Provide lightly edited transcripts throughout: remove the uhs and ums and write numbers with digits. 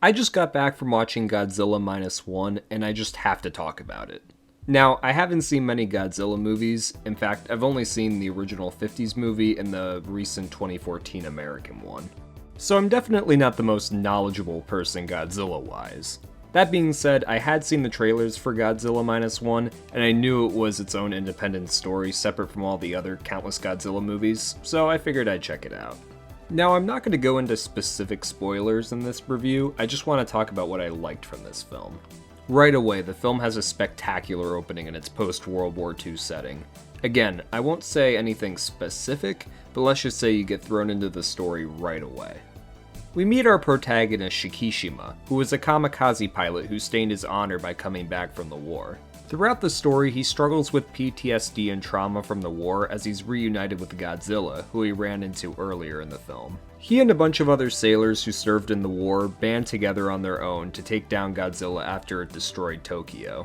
I just got back from watching Godzilla Minus One, and I just have to talk about it. Now, I haven't seen many Godzilla movies. In fact, I've only seen the original 50s movie and the recent 2014 American one. So I'm definitely not the most knowledgeable person Godzilla-wise. That being said, I had seen the trailers for Godzilla Minus One, and I knew it was its own independent story separate from all the other countless Godzilla movies, so I figured I'd check it out. Now, I'm not going to go into specific spoilers in this review, I just want to talk about what I liked from this film. Right away, the film has a spectacular opening in its post-World War II setting. Again, I won't say anything specific, but let's just say you get thrown into the story right away. We meet our protagonist Shikishima, who is a kamikaze pilot who stained his honor by coming back from the war. Throughout the story, he struggles with PTSD and trauma from the war as he's reunited with Godzilla, who he ran into earlier in the film. He and a bunch of other sailors who served in the war band together on their own to take down Godzilla after it destroyed Tokyo.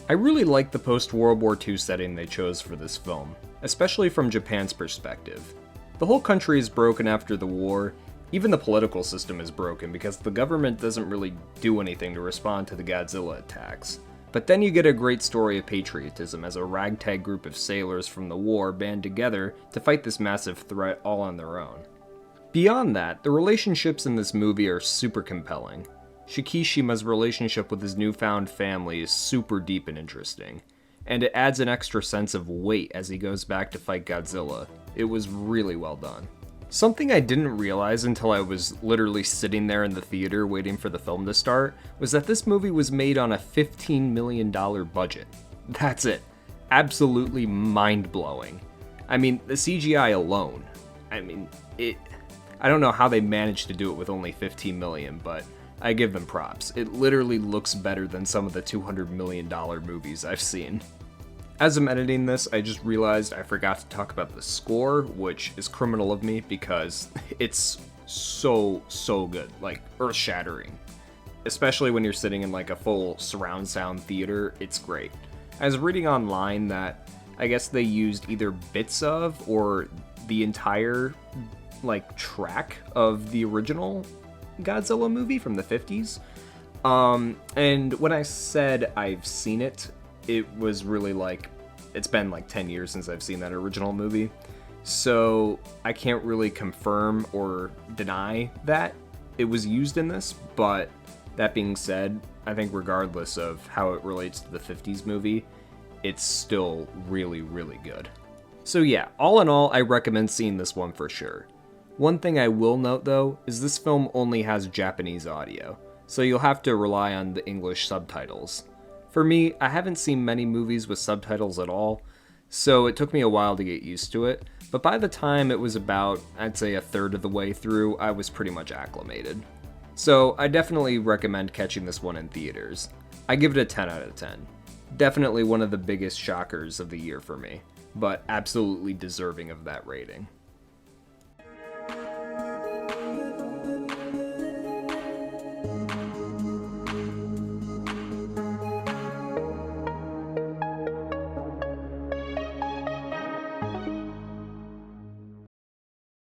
I really like the post-World War II setting they chose for this film, especially from Japan's perspective. The whole country is broken after the war. Even the political system is broken because the government doesn't really do anything to respond to the Godzilla attacks. But then you get a great story of patriotism as a ragtag group of sailors from the war band together to fight this massive threat all on their own. Beyond that, the relationships in this movie are super compelling. Shikishima's relationship with his newfound family is super deep and interesting, and it adds an extra sense of weight as he goes back to fight Godzilla. It was really well done. Something I didn't realize until I was literally sitting there in the theater waiting for the film to start was that this movie was made on a $15 million budget. That's it. Absolutely mind-blowing. I mean, the CGI alone. I don't know how they managed to do it with only $15 million, but I give them props. It literally looks better than some of the $200 million movies I've seen. As I'm editing this, I just realized I forgot to talk about the score, which is criminal of me because it's so good, like earth-shattering. Especially when you're sitting in like a full surround sound theater, it's great. I was reading online that I guess they used either bits of or the entire like track of the original Godzilla movie from the 50s. And when I said I've seen it, it was really like, it's been like 10 years since I've seen that original movie. So I can't really confirm or deny that it was used in this, but that being said, I think regardless of how it relates to the 50s movie, it's still really good. So yeah, all in all, I recommend seeing this one for sure. One thing I will note though, is this film only has Japanese audio, so you'll have to rely on the English subtitles. For me, I haven't seen many movies with subtitles at all, so it took me a while to get used to it, but by the time it was about, I'd say a third of the way through, I was pretty much acclimated. So I definitely recommend catching this one in theaters. I give it a 10 out of 10. Definitely one of the biggest shockers of the year for me, but absolutely deserving of that rating.